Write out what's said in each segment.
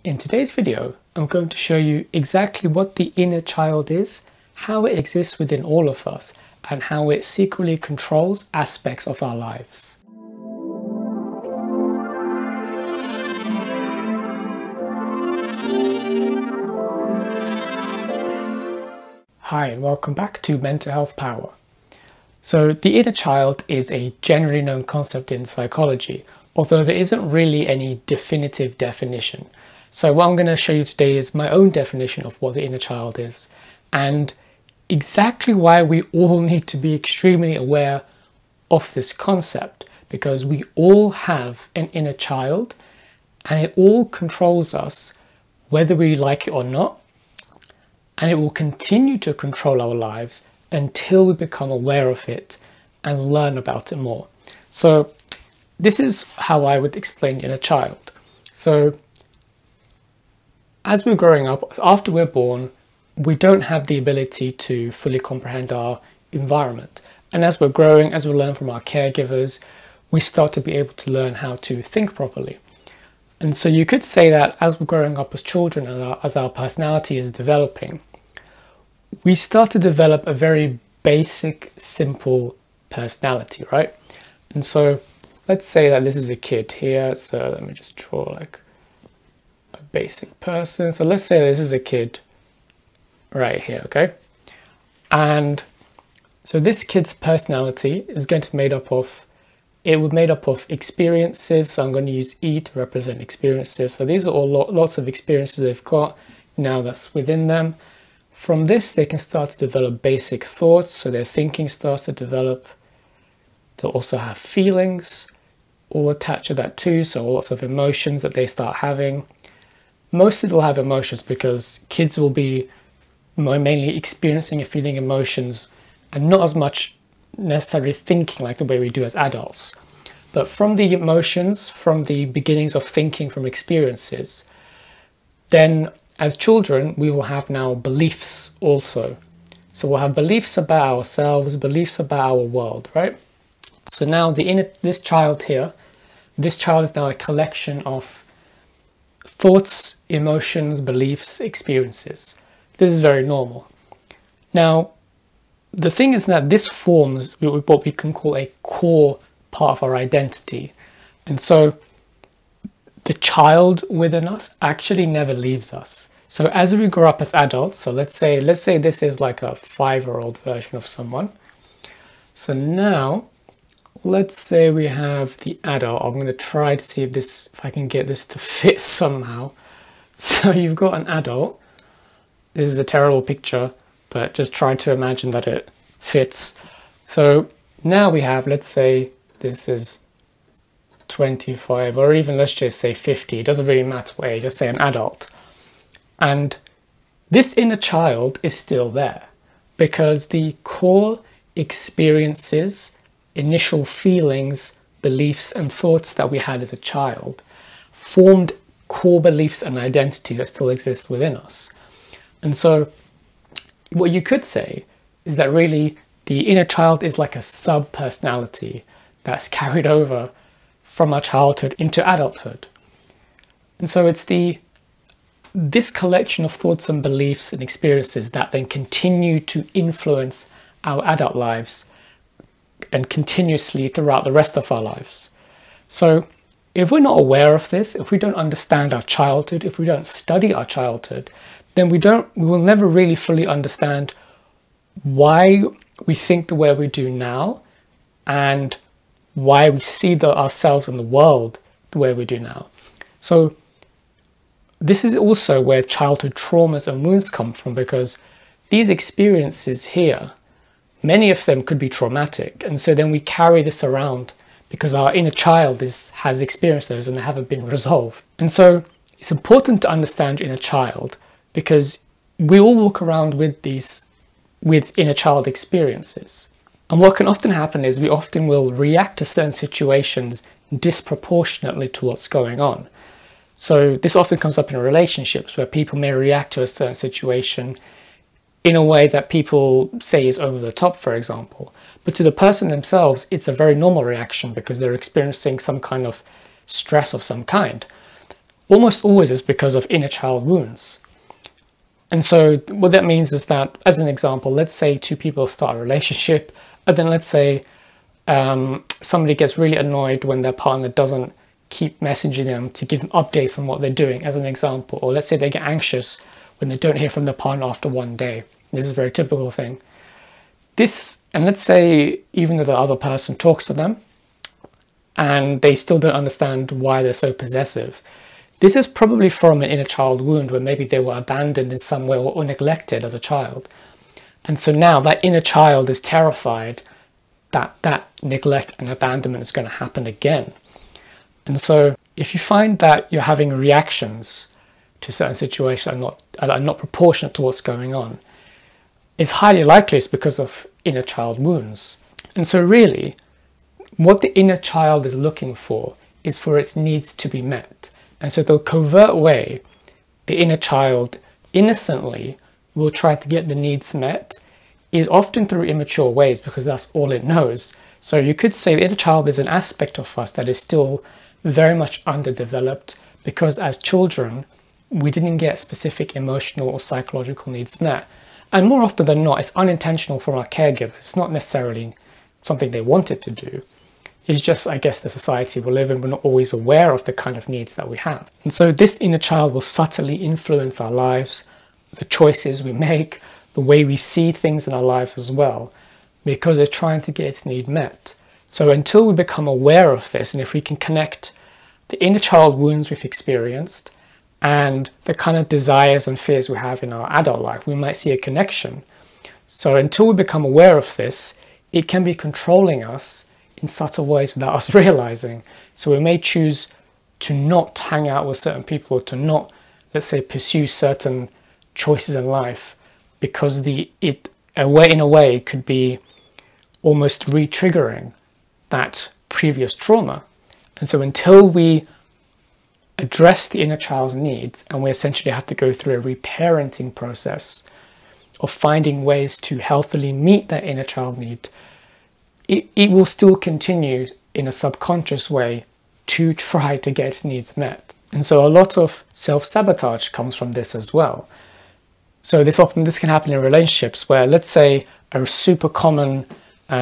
In today's video, I'm going to show you exactly what the inner child is, how it exists within all of us, and how it secretly controls aspects of our lives. Hi, and welcome back to Mental Health Power. So the inner child is a generally known concept in psychology, although there isn't really any definitive definition. So what I'm going to show you today is my own definition of what the inner child is, and exactly why we all need to be extremely aware of this concept, because we all have an inner child and it all controls us whether we like it or not, and it will continue to control our lives until we become aware of it and learn about it more. So this is how I would explain inner child. So as we're growing up, after we're born, we don't have the ability to fully comprehend our environment. And as we're growing, as we learn from our caregivers, we start to be able to learn how to think properly. And so you could say that as we're growing up as children and as our personality is developing, we start to develop a very basic, simple personality, right? And so let's say that this is a kid here. So let me just draw like a basic person. So let's say this is a kid right here, okay? And so this kid's personality is going to be made up of experiences. So I'm going to use E to represent experiences. So these are all lots of experiences they've got now that's within them. From this, they can start to develop basic thoughts. So their thinking starts to develop. They'll also have feelings all attached to that too. So lots of emotions that they start having. Mostly they'll have emotions because kids will be mainly experiencing and feeling emotions and not as much necessarily thinking like the way we do as adults. But from the emotions, from the beginnings of thinking, from experiences, then as children, we will have now beliefs also. So we'll have beliefs about ourselves, beliefs about our world, right? So now this child here, this child is now a collection of thoughts, emotions, beliefs, experiences. This is very normal. Now, the thing is that this forms what we can call a core part of our identity. And so the child within us actually never leaves us. So as we grow up as adults, so let's say this is like a 5-year-old version of someone. So now, let's say we have the adult. I'm going to try to see if I can get this to fit somehow. So you've got an adult. This is a terrible picture, but just try to imagine that it fits. So now we have, let's say this is 25, or even let's just say 50. It doesn't really matter what age, just say an adult. And this inner child is still there because the core experiences, initial feelings, beliefs and thoughts that we had as a child formed core beliefs and identities that still exist within us. And so what you could say is that really the inner child is like a sub-personality that's carried over from our childhood into adulthood. And so it's this collection of thoughts and beliefs and experiences that then continue to influence our adult lives and continuously throughout the rest of our lives. So if we're not aware of this, if we don't understand our childhood, if we don't study our childhood, then we will never really fully understand why we think the way we do now and why we see ourselves in the world the way we do now. So this is also where childhood traumas and wounds come from, because these experiences here, many of them could be traumatic. And so then we carry this around because our inner child has experienced those and they haven't been resolved. And so it's important to understand your inner child, because we all walk around with inner child experiences. And what can often happen is we often will react to certain situations disproportionately to what's going on. So this often comes up in relationships where people may react to a certain situation in a way that people say is over the top, for example. But to the person themselves, it's a very normal reaction because they're experiencing some kind of stress of some kind. almost always is because of inner child wounds. And so what that means is that, as an example, let's say two people start a relationship, and then let's say somebody gets really annoyed when their partner doesn't keep messaging them to give them updates on what they're doing, as an example. Or let's say they get anxious when they don't hear from their partner after one day. This is a very typical thing. And let's say even though the other person talks to them and they still don't understand why they're so possessive, this is probably from an inner child wound where maybe they were abandoned in some way or neglected as a child. And so now that inner child is terrified that that neglect and abandonment is going to happen again. And so if you find that you're having reactions to certain situations that are not proportionate to what's going on, it's highly likely it's because of inner child wounds. And so really, what the inner child is looking for is for its needs to be met. And so the covert way the inner child innocently will try to get the needs met is often through immature ways, because that's all it knows. So you could say the inner child is an aspect of us that is still very much underdeveloped, because as children, we didn't get specific emotional or psychological needs met. And more often than not, it's unintentional from our caregivers. It's not necessarily something they wanted to do. It's just, I guess, the society we live in, we're not always aware of the kind of needs that we have. And so this inner child will subtly influence our lives, the choices we make, the way we see things in our lives as well, because it's trying to get its need met. So until we become aware of this, and if we can connect the inner child wounds we've experienced and the kind of desires and fears we have in our adult life, we might see a connection. So until we become aware of this, it can be controlling us in subtle ways without us realizing. So we may choose to not hang out with certain people, or to not, let's say, pursue certain choices in life, because in a way could be almost re-triggering that previous trauma. And so until we address the inner child's needs, and we essentially have to go through a reparenting process of finding ways to healthily meet that inner child need, it will still continue in a subconscious way to try to get its needs met. And so a lot of self-sabotage comes from this as well. So this can happen in relationships where, let's say, a super common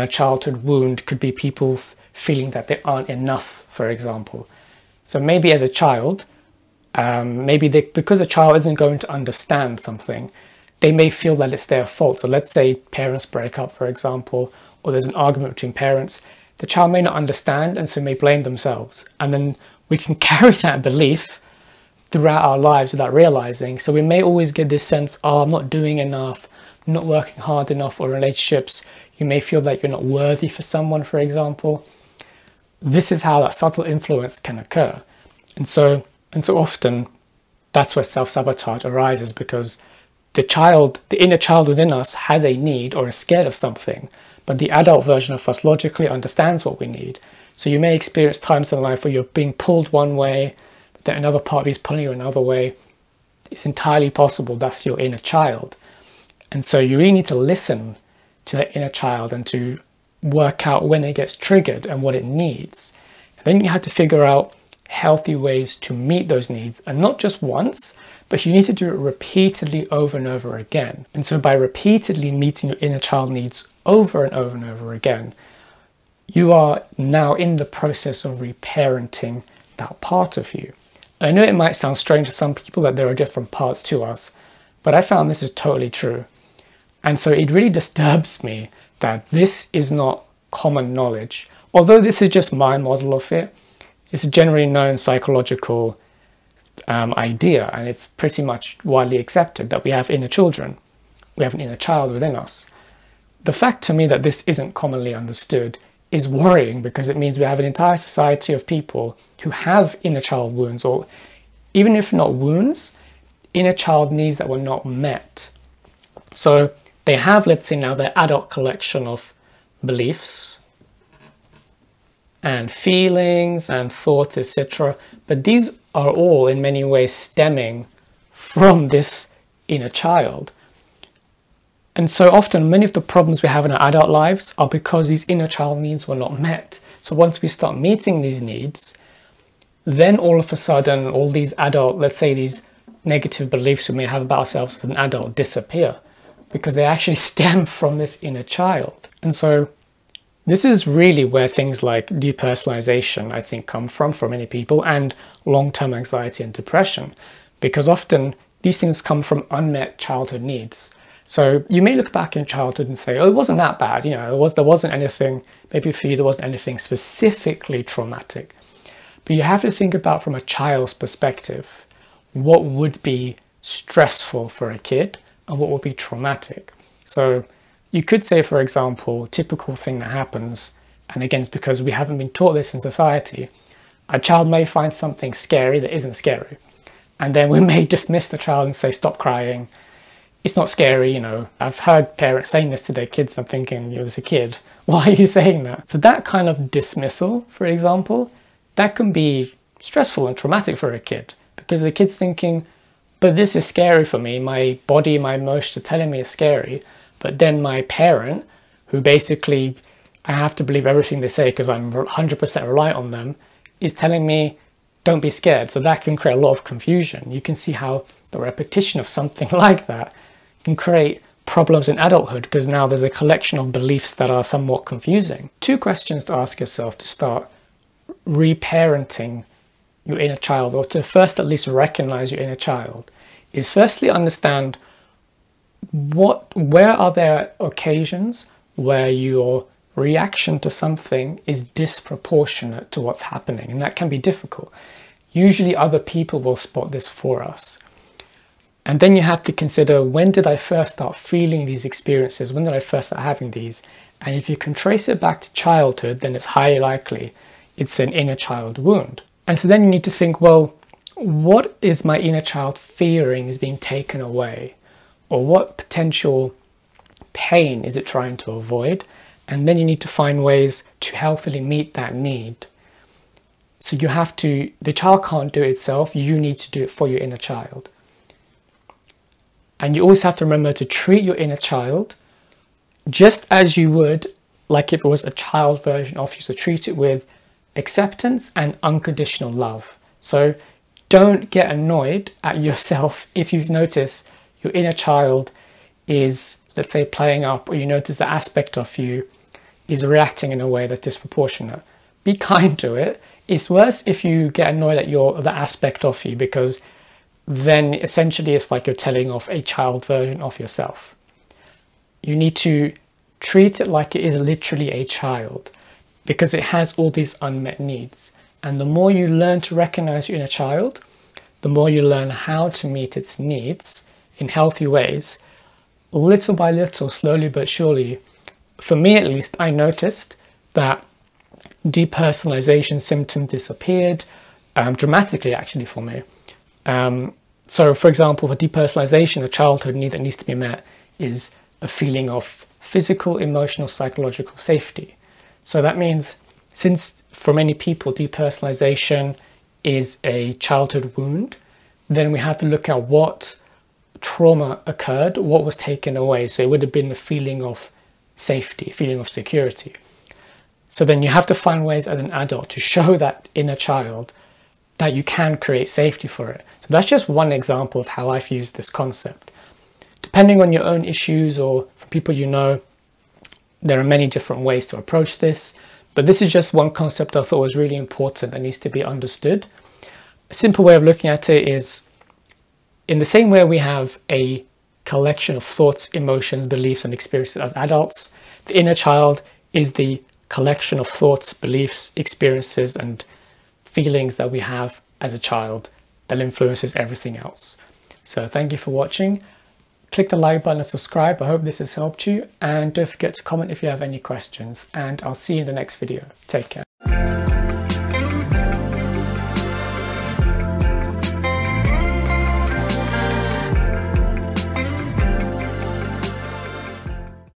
childhood wound could be people feeling that they aren't enough, for example. So maybe as a child, because a child isn't going to understand something, they may feel that it's their fault. So let's say parents break up, for example, or there's an argument between parents. The child may not understand, and so may blame themselves. And then we can carry that belief throughout our lives without realizing. So we may always get this sense, oh, I'm not doing enough, I'm not working hard enough. Or relationships, you may feel like you're not worthy for someone, for example. This is how that subtle influence can occur. And so often that's where self-sabotage arises, because the inner child within us has a need or is scared of something, but the adult version of us logically understands what we need. So you may experience times in life where you're being pulled one way, but then another part of you is pulling you another way. It's entirely possible that's your inner child. And so you really need to listen to that inner child and to work out when it gets triggered and what it needs. And then you have to figure out healthy ways to meet those needs, and not just once, but you need to do it repeatedly over and over again. And so by repeatedly meeting your inner child needs over and over and over again, you are now in the process of reparenting that part of you. And I know it might sound strange to some people that there are different parts to us, but I found this is totally true. And so it really disturbs me that this is not common knowledge. Although this is just my model of it, it's a generally known psychological idea, and it's pretty much widely accepted that we have inner children. We have an inner child within us. The fact to me that this isn't commonly understood is worrying, because it means we have an entire society of people who have inner child wounds, or even if not wounds, inner child needs that were not met. So they have, let's say now, their adult collection of beliefs and feelings and thoughts, etc. But these are all in many ways stemming from this inner child. And so often many of the problems we have in our adult lives are because these inner child needs were not met. So once we start meeting these needs, then all of a sudden all these adult, let's say these negative beliefs we may have about ourselves as an adult disappear, because they actually stem from this inner child. And so this is really where things like depersonalization, I think, come from for many people, and long-term anxiety and depression, because often these things come from unmet childhood needs. So you may look back in childhood and say, oh, it wasn't that bad, you know, there wasn't anything, maybe for you there wasn't anything specifically traumatic. But you have to think about from a child's perspective, what would be stressful for a kid and what would be traumatic. So you could say, for example, typical thing that happens, and again, it's because we haven't been taught this in society, a child may find something scary that isn't scary. And then we may dismiss the child and say, stop crying. It's not scary, you know. I've heard parents saying this to their kids. I'm thinking, you as a kid, why are you saying that? So that kind of dismissal, for example, that can be stressful and traumatic for a kid, because the kid's thinking, but this is scary for me. My body, my emotions are telling me it's scary. But then my parent, who basically I have to believe everything they say because I'm 100% reliant on them, is telling me, don't be scared. So that can create a lot of confusion. You can see how the repetition of something like that can create problems in adulthood, because now there's a collection of beliefs that are somewhat confusing. 2 questions to ask yourself to start reparenting your inner child, or to first at least recognize your inner child, is firstly understand where are there occasions where your reaction to something is disproportionate to what's happening, and that can be difficult. Usually other people will spot this for us. And then you have to consider, when did I first start feeling these experiences? When did I first start having these? And if you can trace it back to childhood, then it's highly likely it's an inner child wound. And so then you need to think, well, what is my inner child fearing is being taken away? Or what potential pain is it trying to avoid? And then you need to find ways to healthily meet that need. So you have to, the child can't do it itself, you need to do it for your inner child. And you always have to remember to treat your inner child just as you would, like if it was a child version of you, so treat it with acceptance and unconditional love. So don't get annoyed at yourself if you've noticed your inner child is, let's say, playing up, or you notice the aspect of you is reacting in a way that's disproportionate. Be kind to it. It's worse if you get annoyed at the aspect of you, because then essentially it's like you're telling off a child version of yourself. You need to treat it like it is literally a child, because it has all these unmet needs. And the more you learn to recognize your inner child, the more you learn how to meet its needs in healthy ways, little by little, slowly but surely. For me at least, I noticed that depersonalization symptoms disappeared dramatically, actually, for me. So for example, for depersonalization, a childhood need that needs to be met is a feeling of physical, emotional, psychological safety. So that means, since for many people depersonalization is a childhood wound, then we have to look at what trauma occurred, what was taken away. So it would have been the feeling of safety, feeling of security. So then you have to find ways as an adult to show that inner child that you can create safety for it. So that's just one example of how I've used this concept. Depending on your own issues or from people you know, there are many different ways to approach this, but this is just one concept I thought was really important that needs to be understood. A simple way of looking at it is, in the same way we have a collection of thoughts, emotions, beliefs, and experiences as adults, the inner child is the collection of thoughts, beliefs, experiences, and feelings that we have as a child that influences everything else. So thank you for watching. Click the like button and subscribe. I hope this has helped you, and don't forget to comment if you have any questions, and I'll see you in the next video. Take care.